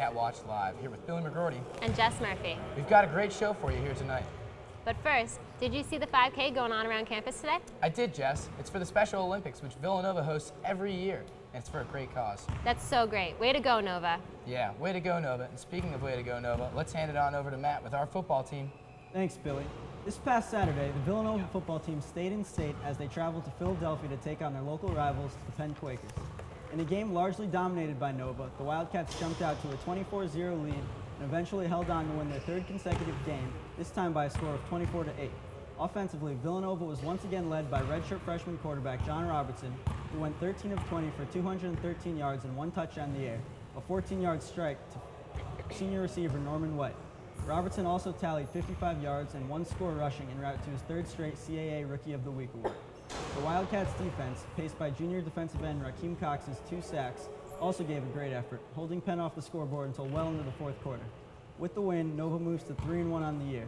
Wildcat Watch Live, here with Billy McGroarty and Jess Murphy. We've got a great show for you here tonight. But first, did you see the 5K going on around campus today? I did, Jess. It's for the Special Olympics, which Villanova hosts every year, and it's for a great cause. That's so great. Way to go, Nova. Yeah, way to go, Nova. And speaking of way to go, Nova, let's hand it on over to Matt with our football team. Thanks, Billy. This past Saturday, the Villanova football team stayed in state as they traveled to Philadelphia to take on their local rivals, the Penn Quakers. In a game largely dominated by Nova, the Wildcats jumped out to a 24-0 lead and eventually held on to win their third consecutive game, this time by a score of 24-8. Offensively, Villanova was once again led by redshirt freshman quarterback John Robertson, who went 13 of 20 for 213 yards and 1 touchdown in the air, a 14-yard strike to senior receiver Norman White. Robertson also tallied 55 yards and 1 score rushing en route to his 3rd straight CAA Rookie of the Week award. The Wildcats defense, paced by junior defensive end Raheem Cox's 2 sacks, also gave a great effort, holding Penn off the scoreboard until well into the 4th quarter. With the win, Nova moves to 3-1 on the year.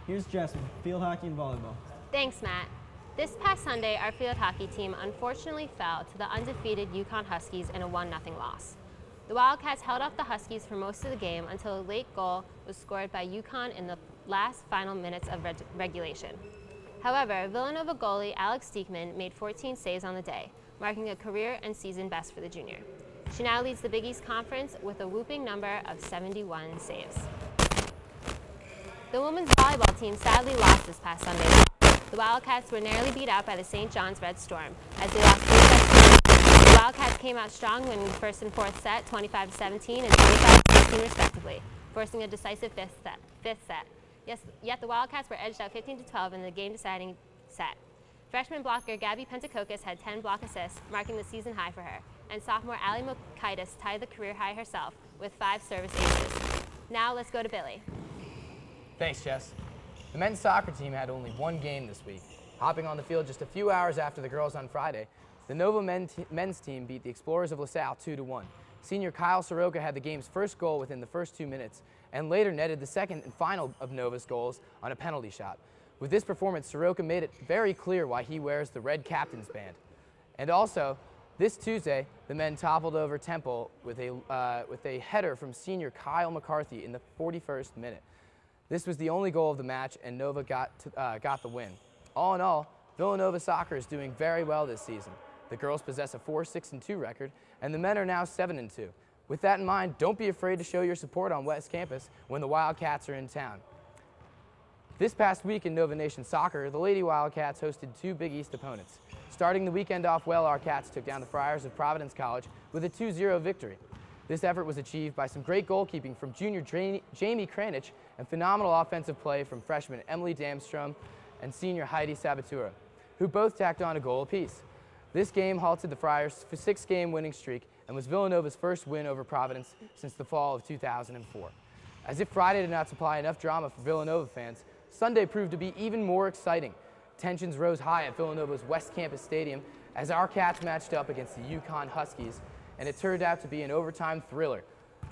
Here's Jess with field hockey and volleyball. Thanks, Matt. This past Sunday, our field hockey team unfortunately fell to the undefeated UConn Huskies in a 1-0 loss. The Wildcats held off the Huskies for most of the game until a late goal was scored by UConn in the last final minutes of regulation. However, Villanova goalie Alex Steekman made 14 saves on the day, marking a career and season best for the junior. She now leads the Big East Conference with a whooping number of 71 saves. The women's volleyball team sadly lost this past Sunday. The Wildcats were narrowly beat out by the St. John's Red Storm as they lost 3 sets. The Wildcats came out strong, winning the first and fourth set 25-17 and 25-16 respectively, forcing a decisive fifth set. Yet the Wildcats were edged out 15-12 in the game-deciding set. Freshman blocker Gabby Pentakokis had 10 block assists, marking the season high for her, and sophomore Ali Mokaitis tied the career high herself with 5 service aces. Now let's go to Billy. Thanks, Jess. The men's soccer team had only 1 game this week. Hopping on the field just a few hours after the girls on Friday, the Nova men's team beat the Explorers of LaSalle 2-1. Senior Kyle Soroka had the game's first goal within the first 2 minutes, and later netted the second and final of Nova's goals on a penalty shot. With this performance, Soroka made it very clear why he wears the red captain's band. And also, this Tuesday, the men toppled over Temple with a header from senior Kyle McCarthy in the 41st minute. This was the only goal of the match, and Nova got the win. All in all, Villanova soccer is doing very well this season. The girls possess a 4-6-2 record, and the men are now 7-2. With that in mind, don't be afraid to show your support on West Campus when the Wildcats are in town. This past week in Nova Nation soccer, the Lady Wildcats hosted 2 Big East opponents. Starting the weekend off well, our Cats took down the Friars of Providence College with a 2-0 victory. This effort was achieved by some great goalkeeping from junior Jamie Kranich and phenomenal offensive play from freshman Emily Damstrom and senior Heidi Sabatura, who both tacked on a goal apiece. This game halted the Friars' 6-game winning streak and was Villanova's first win over Providence since the fall of 2004. As if Friday did not supply enough drama for Villanova fans, Sunday proved to be even more exciting. Tensions rose high at Villanova's West Campus Stadium as our Cats matched up against the UConn Huskies, and it turned out to be an overtime thriller.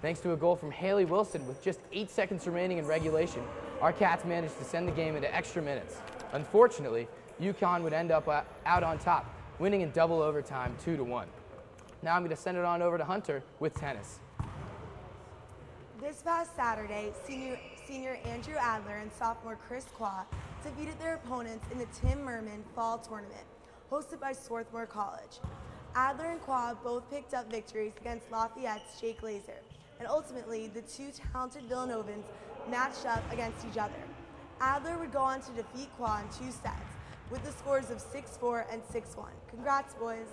Thanks to a goal from Haley Wilson with just 8 seconds remaining in regulation, our Cats managed to send the game into extra minutes. Unfortunately, UConn would end up out on top, winning in double overtime 2-1. Now I'm going to send it on over to Hunter with tennis. This past Saturday, senior Andrew Adler and sophomore Chris Qua defeated their opponents in the Tim Merman Fall Tournament, hosted by Swarthmore College. Adler and Qua both picked up victories against Lafayette's Jake Glazer, and ultimately the 2 talented Villanovans matched up against each other. Adler would go on to defeat Qua in 2 sets, with the scores of 6-4 and 6-1. Congrats, boys.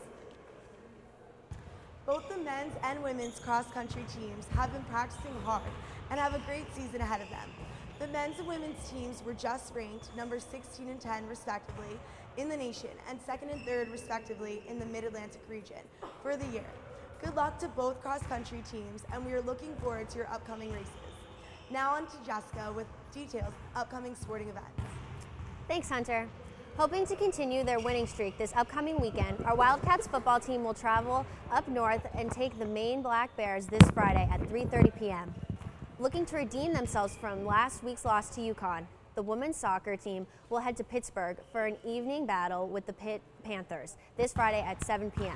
Both the men's and women's cross-country teams have been practicing hard and have a great season ahead of them. The men's and women's teams were just ranked number 16 and 10 respectively in the nation and 2nd and 3rd respectively in the Mid-Atlantic region for the year. Good luck to both cross-country teams, and we are looking forward to your upcoming races. Now on to Jessica with details of upcoming sporting events. Thanks, Hunter. Hoping to continue their winning streak this upcoming weekend, our Wildcats football team will travel up north and take the Maine Black Bears this Friday at 3:30 p.m. Looking to redeem themselves from last week's loss to UConn, the women's soccer team will head to Pittsburgh for an evening battle with the Pitt Panthers this Friday at 7 p.m.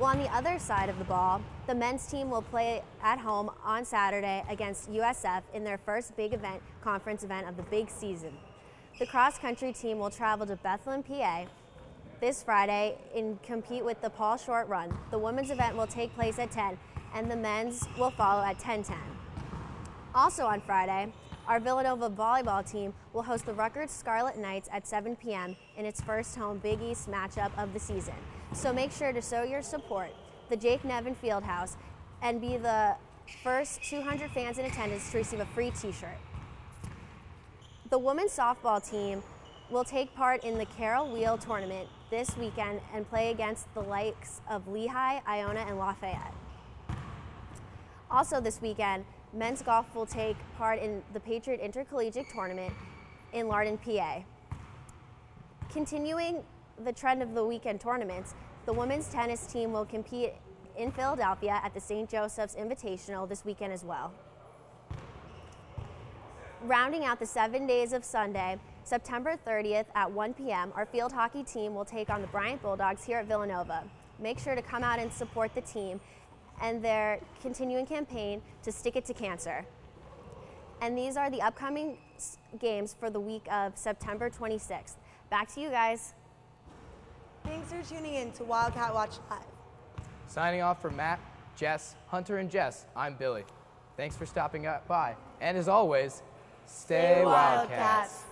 Well, on the other side of the ball, the men's team will play at home on Saturday against USF in their first big event, conference event of the big season. The cross-country team will travel to Bethlehem, PA this Friday and compete with the Paul Short Run. The women's event will take place at 10 and the men's will follow at 10:10. Also on Friday, our Villanova volleyball team will host the Rutgers Scarlet Knights at 7 p.m. in its first home Big East matchup of the season. So make sure to show your support, the Jake Nevin Fieldhouse, and be the first 200 fans in attendance to receive a free t-shirt. The women's softball team will take part in the Carol Wheel tournament this weekend and play against the likes of Lehigh, Iona, and Lafayette. Also this weekend, men's golf will take part in the Patriot Intercollegiate Tournament in Lardon, PA. Continuing the trend of the weekend tournaments, the women's tennis team will compete in Philadelphia at the St. Joseph's Invitational this weekend as well. Rounding out the 7 days of Sunday, September 30th at 1 p.m., our field hockey team will take on the Bryant Bulldogs here at Villanova. Make sure to come out and support the team and their continuing campaign to stick it to cancer. And these are the upcoming games for the week of September 26th. Back to you guys. Thanks for tuning in to Wildcat Watch Live. Signing off for Matt, Jess, Hunter, and Jess, I'm Billy. Thanks for stopping by. And as always, stay Wildcats.